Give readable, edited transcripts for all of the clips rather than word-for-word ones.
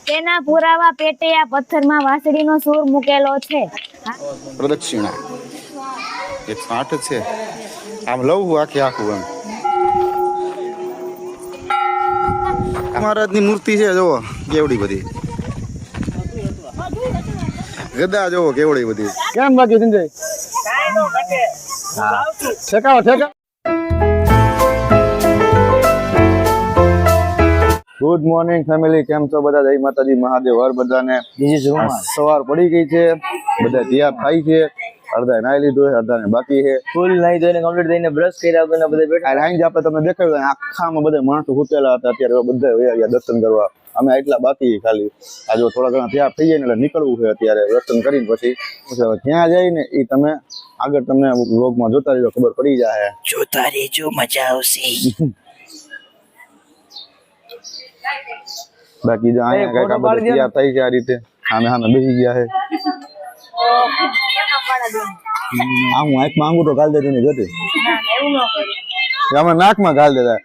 તેના પુરાવા પેટે આ પથ્થરમાં વાંસળીનો સૂર મૂકેલો છે. પ્રદક્ષિણા 108 છે. આમ લઉં આખું એમ મહારાજની મૂર્તિ છે. જોવો કેવડી બધી ગદા, જોવો કેવડી બધી. કેમ બાકી સંજય? ઠેકાવો. ગુડ મોર્નિંગ ફેમિલી, કેમ છો બધા? જય માતાજી, મહાદેવ હર બધાને. સવાર પડી ગઈ છે, બધા તૈયાર થાય છે. અડધા નાઈ લીધું છે, અડધાને બાકી છે. ફૂલ નાઈ ધોઈને કમ્પ્લીટ થઈને બ્રશ કર્યા વગર બધા બેઠા. આઈ આપણે તમને દેખાડ્યું આખામાં બધા માણસો સૂતેલા હતા. અત્યારે બધા આવ્યા દર્શન કરવા. અમે એટલા બાકી ખાલી આ જો થોડા ઘણા તૈયાર થઈ જાય ને એટલે નીકળવું છે અત્યારે. દર્શન કરીને પછી ક્યાં જાય ને એ તમે આગળ તમને વ્લોગમાં જોતા રહેજો, ખબર પડી જાય. જોતા રહેજો, મજા આવશે. બાકી જો અહીંયા કઈક આ બધા તૈયાર થઈ છે આ રીતે. સામે બેસી ગયા છે. હું આંખમાં આંગૂઠો ગાલ દેતી ને જોતી અમે નાકમાં ગાલ દેતા.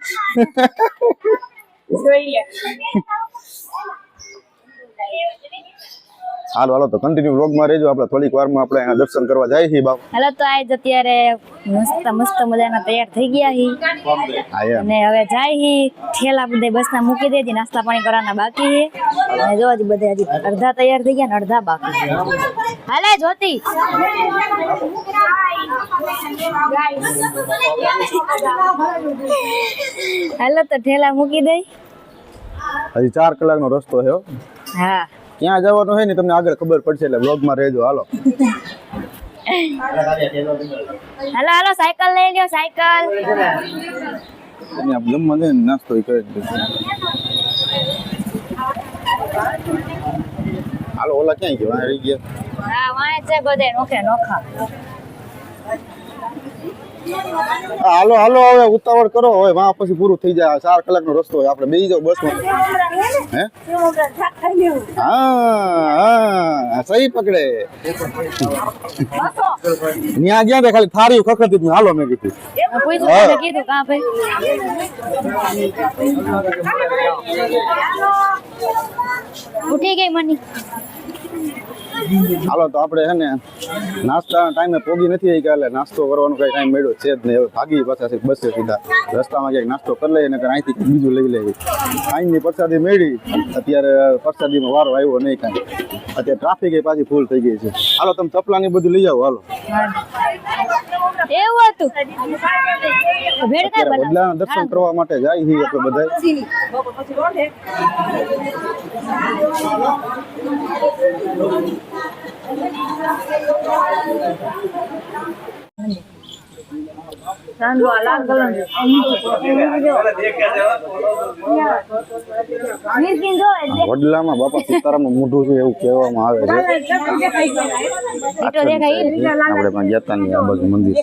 હાલો તો કન્ટિન્યુ વ્લોગમાં રહેજો. આપણે થોડીક વારમાં આપણે અહીંયા દર્શન કરવા જાય છીએ બાપ. હાલો તો આજ અત્યારે મસ્ત મજાના તૈયાર થઈ ગયા હી અને હવે જાય હી ઠેલા બધે બસના મૂકી દેજે. નાસ્તા પાણી કરવાના બાકી છે અને જો હજી બધે હજી અડધા તૈયાર થઈ ગયા ને અડધા બાકી. હાલે જ્યોતિ હાલો તો ઠેલા મૂકી દઈ. હજી 4 કલાકનો રસ્તો છે. હા, ક્યાં જવાનું છે ને તમને આગળ ખબર પડશે, એટલે વ્લોગમાં રહેજો. હાલો સાયકલ લઈ લ્યો, સાયકલ. જમવા દે નાસ્તો કરી દેજો. હાલો ઓલા ક્યાં ગયા? રહી ગયા. હા, વાય છે બધે નોખા. હાલો હવે ઉતાવળ કરો. હવે વાં પછી પૂરું થઈ જાય. 4 કલાકનો રસ્તો હોય. આપણે બેસી જાવ બસમાં. હે હા સહી પકડે. ત્યાં ગયા ખાલી થારી ખખડતી. હાલો મેં કીધું કાં ભાઈ ઉઠી ગઈ મની. હાલો તો આપણે છે ને નાસ્તા ટાઈમે પોગી નથી આવી ગયા, એટલે નાસ્તો કરવાનો કઈ ટાઈમ મળ્યો છે જ નહીં. હવે ભાગી પાછા બસે સીધા રસ્તામાં ક્યાંક નાસ્તો કરી લઈએ ને અહીંથી બીજું લઈ લેવી. અહીંની પ્રસાદી મેળવી. અત્યારે પ્રસાદીમાં વારો આવ્યો નહીં કાંઈ. અત્યારે ટ્રાફિક પાછી ફૂલ થઈ ગઈ છે. હાલો તમે ચપલાની બધું લઈ આવો. હાલો એવું હતું. બદલાના દર્શન કરવા માટે જાય છીએ આપણે બધા. વડલામાં બાપા સીતારામનું મોઢું છે એવું કહેવામાં આવે છે. આપણે પણ જતા નહીં આ બાજુ મંદિર.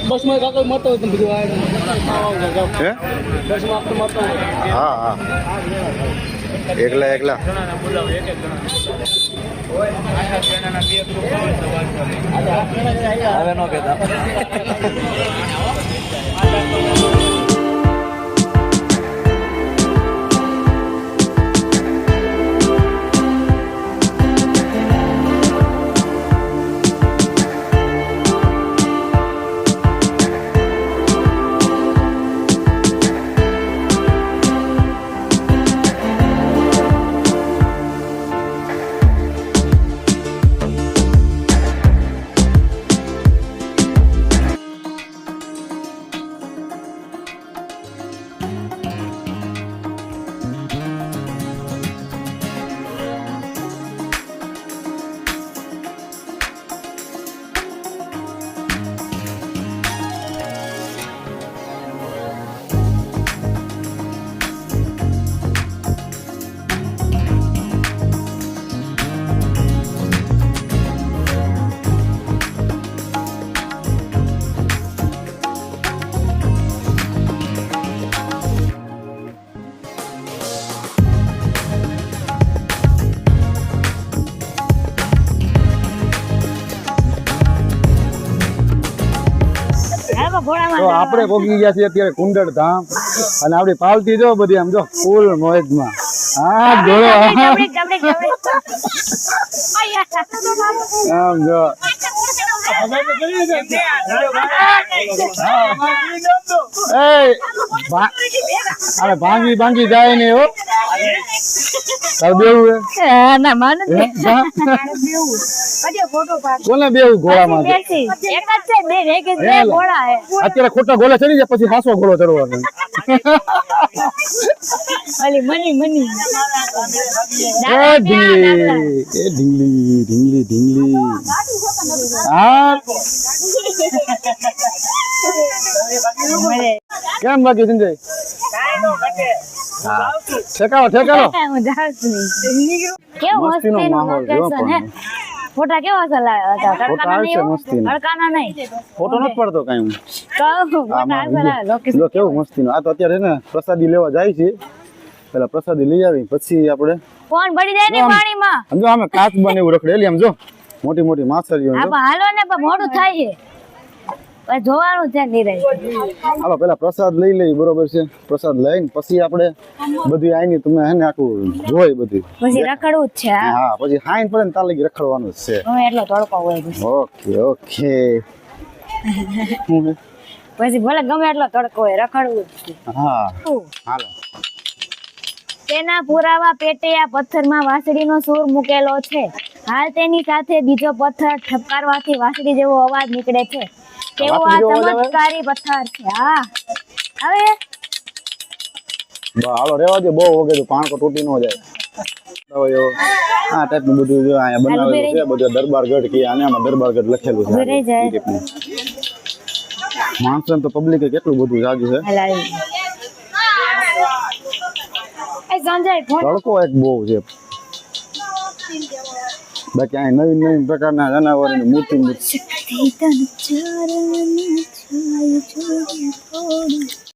બસમાં કાકો મળતો હોય બધું હે બસમાં આપણે મળતો હોય હા હા એકલા એકલા હવે નો કહેતા તો આપણે પહોંચી ગયા છીએ અત્યારે કુંડળ ધામ અને આપણી પાલતી જો બધી આમ જો ફૂલ મોજમાં હા જોડો આમ જો અરે ભાંગી ભાંગી જાય ને હો તાર બેવું ના માને કોને બેવું ઘોડામાં એક જ છે બે એક જ બે ઘોડા હે અત્યારે ખોટા ગોળા ચડી જાય પછી હાસો ઘોડો ચડવાનો ઓલી મની એ ઢીંગલી ઢીંગલી હા કેમ બાકી સંજય ઠેકાવો હું જાઉં છું કેવો મસ્તીનો મસ્તીનો માહોલ જો લોકેશન હે પણ. ફોટા કેવા ચલાવ્યા હતા ફોટા તડકાના આવશે નહીં મસ્તીના. તડકાના નહીં ફોટો નથી પડતો કઈ કહું ફોટા ચલાવ્યા લોકેશન જો કેવું મસ્તીનો આ તો અત્યારે છે ને પ્રસાદી લેવા જાય છે પેલા પ્રસાદી લઈ આવી પછી આપણે ફોન પડી જાય ને આમ. પાણીમાં સમજો અમે કાચ બને એવું રખડેલી આમ જો મોટી મોટી માછલીઓ હા જો પણ હાલો ને પણ મોડું થાય છે પછી જોવાનું છે નિરાય હાલો પેલા પ્રસાદ લઈ લઈ બરોબર છે પ્રસાદ લઈને પછી આપણે બધી આઈની તમે હે ને આખું જોઈ બધી પછી રખડવું જ છે હા. હા પછી હાઈન પડે ને તાર લગી રખડવાનું જ છે ગમે એટલો તડકો હોય પછી. ઓકે પછી ભલે ગમે એટલો તડકો હોય રખડવું જ છે હા હાલો તેના પુરાવા પેટે આ પથ્થરમાં વાંસળીનો સૂર મૂકેલો છે હાલ તેની સાથે બીજો પથ્થર ઠપકારવાથી વાંસળી જેવો અવાજ નીકળે છે તેવો આ વાંસળી જેવો અવાજ આવે? ચમત્કારી પથ્થર છે હા હવે હાલો રેવા દે બહુ વગે તો પાણકો તૂટી ન જાય હોય આ ટાઈપનું બધું જો અહીંયા બનાવેલું છે બધું દરબારગઢ કે આને આમાં દરબારગઢ લખેલું છે રહી જાય. આ ટાઈપનું. માણસો તો પબ્લિકે કેટલું બધું જાજુ છે હલાવી એ સંજય ફોન તડકો એક બહુ છે બાકી અહીં નવીન નવીન પ્રકારના જનાવરોની મૂર્તિ તન ચરણ છાય જોડી થોડી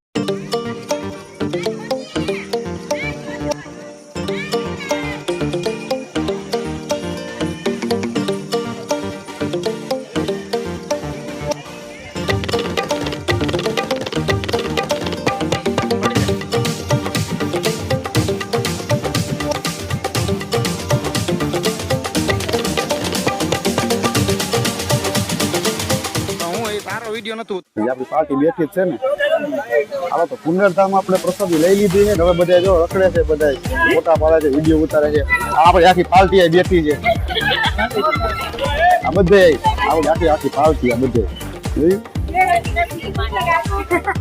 વિડીયો નતું આપણી પાર્ટી બેઠી જ છે ને હાલો તો પુનર્ધામ આપણે પ્રસાદી લઈ લીધી છે ને હવે બધા જો રખડે છે બધા ફોટા પાડે છે વિડીયો ઉતારે છે આપણે આખી પાર્ટી આ બેઠી છે આ બધે આપણે આખી પાર્ટી આ બધે જોયું?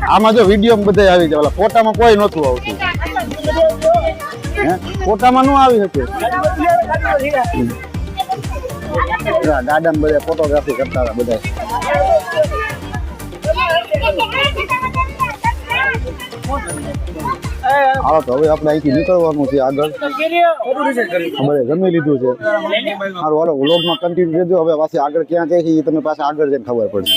આમાં જો વિડીયો બધે આવી જાય ઓલા ફોટામાં કોઈ નહોતું આવતું હે ફોટામાં ન આવી શકે ગાર્ડન બધે ફોટોગ્રાફી કરતા હતા બધા હાલો તો હવે આપણે અહીંથી નીકળવાનું છે આગળ અમારે જમી લીધું છે સારું હાલો વ્લોગમાં કન્ટિન્યુ રહેજો હવે પાછી આગળ ક્યાં જાય છે એ તમે પાછા આગળ જઈને ખબર પડશે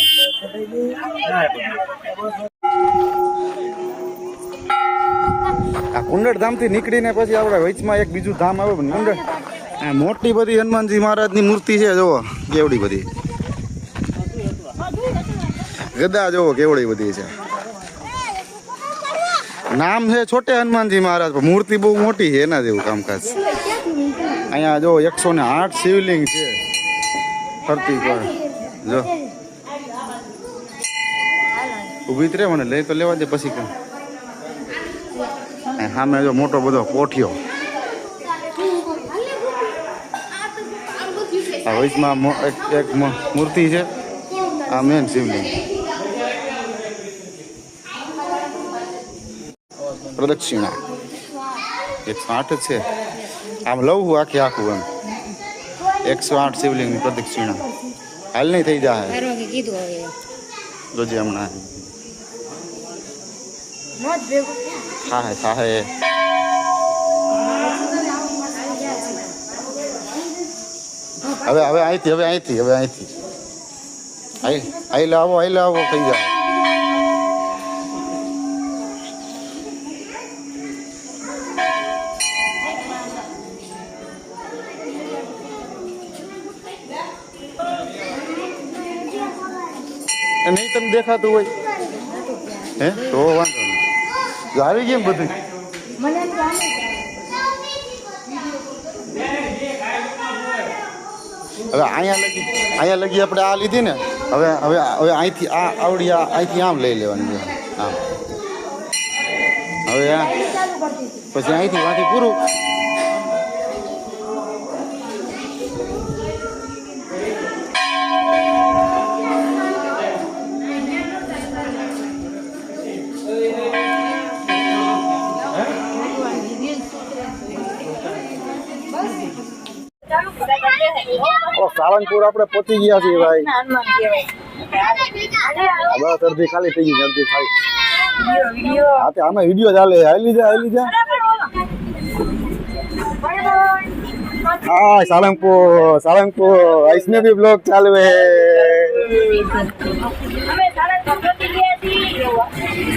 આ કુંડળ ધામથી નીકળીને પછી આપણે વચમાં એક બીજું ધામ આવે કુંડળ મોટી બધી હનુમાનજી મહારાજની મૂર્તિ છે જોવો કેવડી બધી ગદા જોવો કેવડી બધી છે નામ છે છોટે હનુમાનજી મહારાજ પણ મૂર્તિ બહુ મોટી છે એના જેવું કામકાજ અહીંયા જો 108 શિવલિંગ છે ફરતી પર જો ઊભી જ રે મને લઈ તો લેવા દે પછી કેમ સામે જો મોટો બધો કોઠિયો આ વચમાં એક મૂર્તિ છે આ મેન શિવલિંગ પ્રદક્ષિણા 108 છે આમ લઉં આખું એમ 108 શિવલિંગની પ્રદક્ષિણા હાલ નહીં થઈ જાય જોજે હમણાં થાય હવે અહીંથી આઈ લાવો થઈ જાય નહીં તમને દેખાતું હોય હે તો વાંધો નહીં આવી ગયું બધું હવે અહીંયા લગી આપણે આ લીધી ને હવે અહીંથી આ આવડી અહીંથી આમ લઈ લેવાની છે આમ હવે પછી અહીંથી પૂરું સાળંગપુર આપણે પહોંચી ગયા છીએ ભાઈ બસ અડધી ખાલી થઈ ગઈ અડધી ખાલી હા તે આમાં વિડીયો ચાલે હાલી જા હા સાળંગપુર इसमें भी ब्लॉग चालू है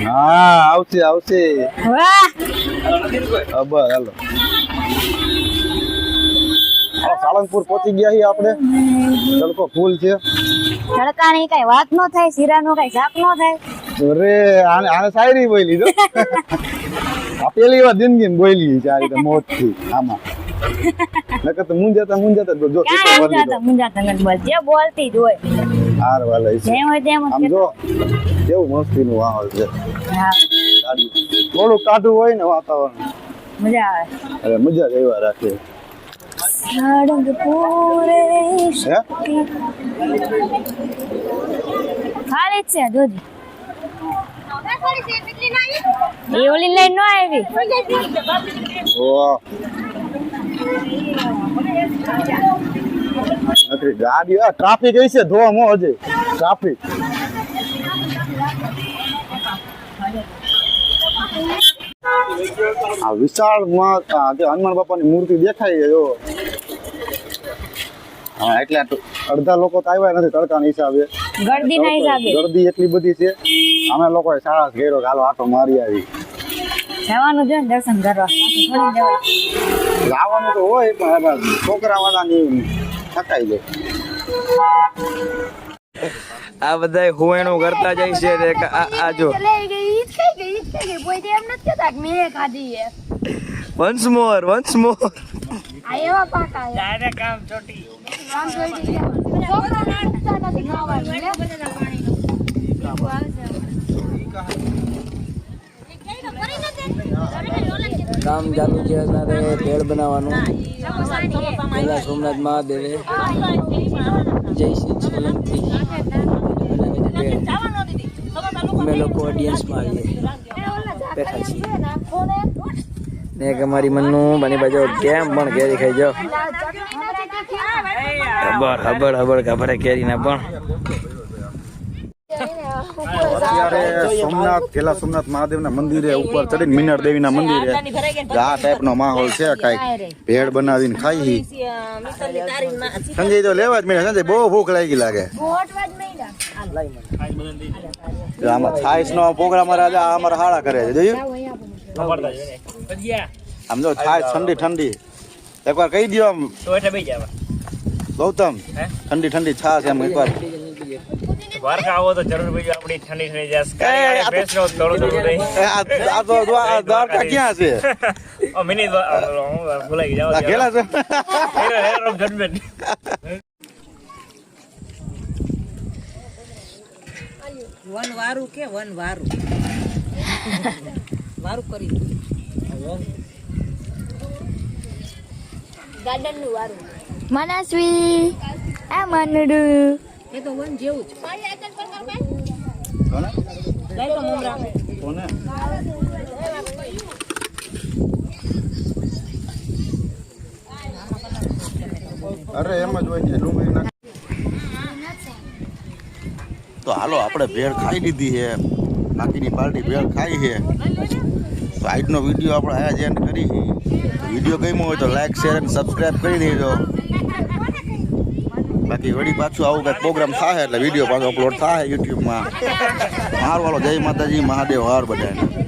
હા આવશે બસ હાલો સાળંગપુર પહોંચી ગયા છીએ આપણે તડકો ફૂલ છે તડકાની કઈ વાત નો થાય શીરાનો કઈ શાક નો થાય અરે આને શાયરી બોલી દો આ પેલી વાર જિંદગી બોલી છે આ રીતે મોટથી આમાં નકર તો મુંજાતા જો મુંજાતા નત બોલ જે બોલતી જ હોય હાર વાલે જેમ હોય તેમ આમ જો કેવું મસ્તીનું માહોલ છે હા થોડું કાઢું હોય ને વાતાવરણ મજા આવે અરે મજા જ એવા રાખે સાળંગપુરે ખાલી છે જોજી એ ઓલી લાઈન નો આવી નથી ગાડી ટ્રાફિક એ છે ધોવા મો હજે ટ્રાફિક આ વિશાળમાં જે હનુમાન બાપાની મૂર્તિ દેખાય છે જો હા એટલે અડધા લોકો તો આવ્યા નથી તડકાના હિસાબે ગળદીના હિસાબે ગળદી એટલી બધી છે અમે લોકોએ શાળા ઘેરો હાલો આટો મારી આવી જવાનું છે ને દર્શન કરવા પાછું થોડી જવાય. લાવવાનું તો હોય પણ છોકરા વાળાની થકાઈ જાય આ બધા હુવેણું કરતા જાય છે ને આ જો વન્સ મોર કામ ચાલુ છે અત્યારે ભેળ બનાવવાનું પેલા સોમનાથ મહાદેવે જય શ્રી સોલંકી બનાવી ભેળ અમે લોકો ઓડિયન્સમાં આવીએ બેઠા છીએ ને એક અમારી મનનું બની બાજુ કેમ પણ કેરી ખાઈ જાઓ હબડ કાપડે કેરીના પણ અત્યારે પેલા સોમનાથ મહાદેવના મંદિરે ઉપર ચડીને મીનળ દેવીના મંદિરે આ ટાઈપનો માહોલ છે કાંઈક ભેળ બનાવીને ખાઈ સંજય તો લેવા જ મળે સંજય બહુ ભૂખ લાગી લાગે આમાં છાઈસ નો પ્રોગ્રામ રાજા અમારા હાડા કરે છે જોયું આમ જો છાઈસ ઠંડી ઠંડી એકવાર કહી દો આમ ગૌતમ ઠંડી ઠંડી છાશ એમ એકવાર દ્વારકા આવો તો જરૂર બીજું આપણી ઠંડી થઈ જશે બેસનો થોડો નહીં આ તો દ્વારકા ક્યાં છે મિની ભૂલાઈ જાવ ગેલા છે વન વારું કે વન વારું વારું કરી ગાર્ડન નું વારું મનસ્વી આ મનડુ એ તો વન જેવું જ લઈ તો મમરા અરે એમ જ હોય છે ડુંગળી નાખ તો હાલો આપણે ભેળ ખાઈ લીધી છે બાકીની પાર્ટી ભેળ ખાઈ છે તો આજનો વિડીયો આપણે આયા જ એન્ડ કરી વિડીયો ગમ્યો હોય તો લાઈક શેર અને સબસ્ક્રાઈબ કરી દેજો બાકી વળી પાછું આવું કંઈક પ્રોગ્રામ થાય એટલે વિડીયો પાછો અપલોડ થાય યુટ્યુબમાં હાર વાળો જય માતાજી મહાદેવ હાર બધાને